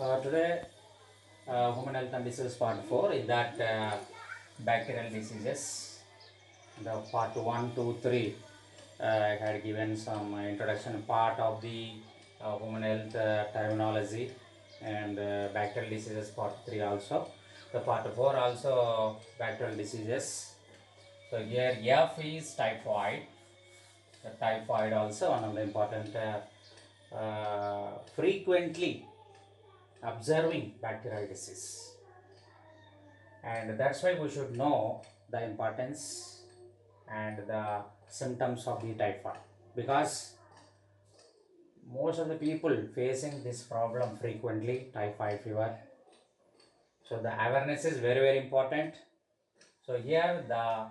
Today, Human Health and Disease Part 4 is that bacterial diseases. The Part 1, 2, 3 I had given some introduction part of the Human Health terminology and bacterial diseases Part 3 also. The Part 4 also bacterial diseases. So here F is typhoid. The typhoid also one of the important frequently observing bacterial disease, and that's why we should know the importance and the symptoms of the typhoid, because most of the people facing this problem frequently typhoid fever. So the awareness is very important. So here the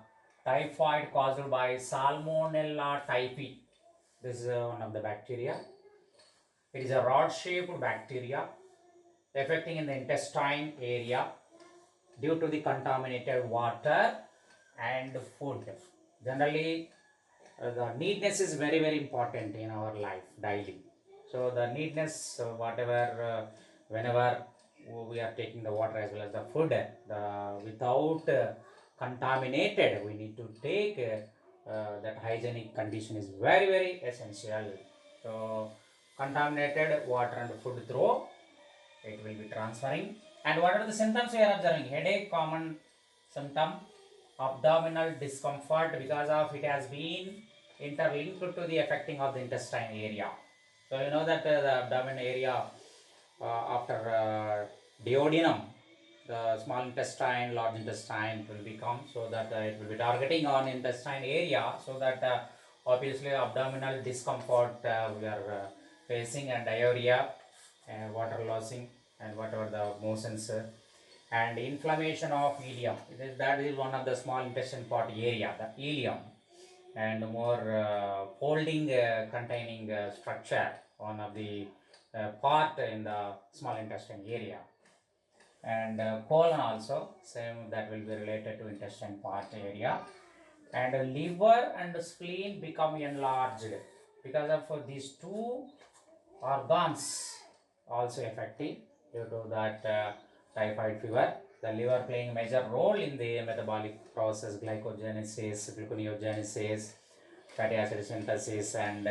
typhoid caused by Salmonella typhi, this is one of the bacteria. It is a rod shaped bacteria affecting in the intestine area due to the contaminated water and food. Generally, the neatness is very important in our life daily. So the neatness, whatever, whenever we are taking the water as well as the food, without contaminated, we need to take that hygienic condition is very essential. So contaminated water and food through, it will be transferring. And what are the symptoms we are observing? Headache, common symptom. Abdominal discomfort, because of it has been interlinked to the affecting of the intestine area. So you know that the abdomen area after duodenum, the small intestine, large intestine will become, so that it will be targeting on intestine area, so that obviously abdominal discomfort we are facing, and diarrhea and water losing and whatever the motions and inflammation of ileum. That is one of the small intestine part area, the ileum, and more folding containing structure, one of the part in the small intestine area. And colon also same, that will be related to intestine part area. And liver and spleen become enlarged because of these two organs also affecting due to that typhoid fever. The liver playing a major role in the metabolic process, glycogenesis, gluconeogenesis, fatty acid synthesis, and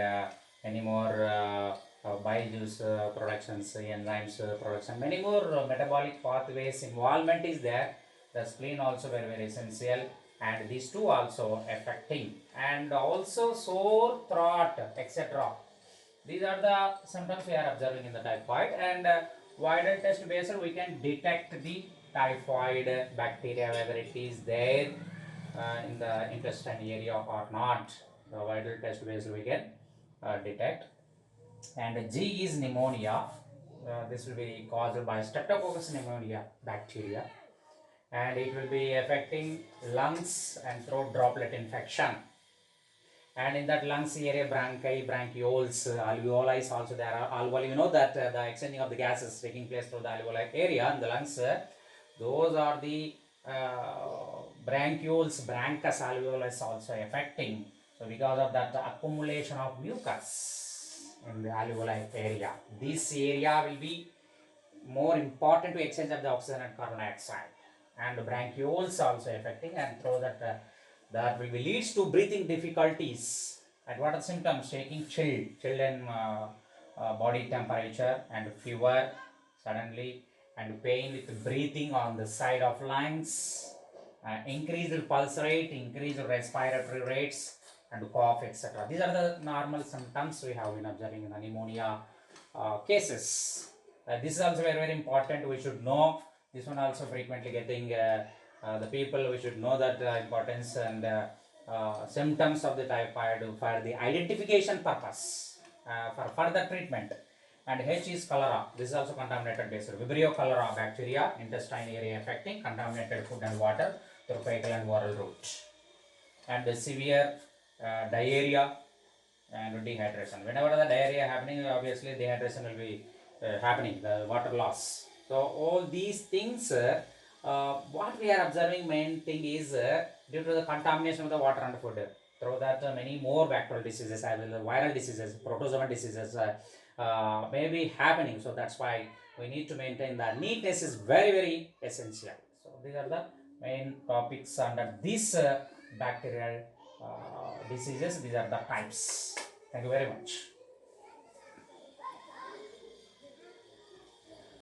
many more bile juice productions, enzymes production, many more metabolic pathways involvement is there. The spleen also very essential, and these two also affecting, and also sore throat, etc. These are the symptoms we are observing in the typhoid, and wider test based we can detect the typhoid bacteria, whether it is there in the intestine area or not. The wider test based we can detect. And G is pneumonia. This will be caused by Streptococcus pneumonia bacteria, and it will be affecting lungs and throat droplet infection. And in that lungs area, bronchi, bronchioles, alveoli is also there. Alveoli, you know that the exchanging of the gases taking place through the alveoli area in the lungs. Those are the bronchioles, bronchus, alveoli is also affecting. So because of that, the accumulation of mucus in the alveoli area, this area will be more important to exchange of the oxygen and carbon dioxide. And bronchioles also affecting, and through that that will be leads to breathing difficulties. And what are the symptoms? Taking chilled in body temperature, and fever suddenly, and pain with breathing on the side of lungs, increased pulse rate, increased respiratory rates, and cough, etc. These are the normal symptoms we have been observing in the pneumonia cases. This is also very important. We should know this one also frequently getting. The people, we should know that importance and symptoms of the typhoid for the identification purpose, for further treatment. And H is cholera. This is also contaminated base. Vibrio cholera bacteria, intestine area affecting, contaminated food and water through fecal and oral route. And the severe diarrhea and dehydration. Whenever the diarrhea happening, obviously dehydration will be happening, the water loss. So all these things, what we are observing, main thing is due to the contamination of the water and food. Through that, many more bacterial diseases as well as viral diseases, protozoan diseases may be happening. So that's why We need to maintain the neatness is very, very essential. So these are the main topics under this bacterial diseases. These are the types. Thank you very much.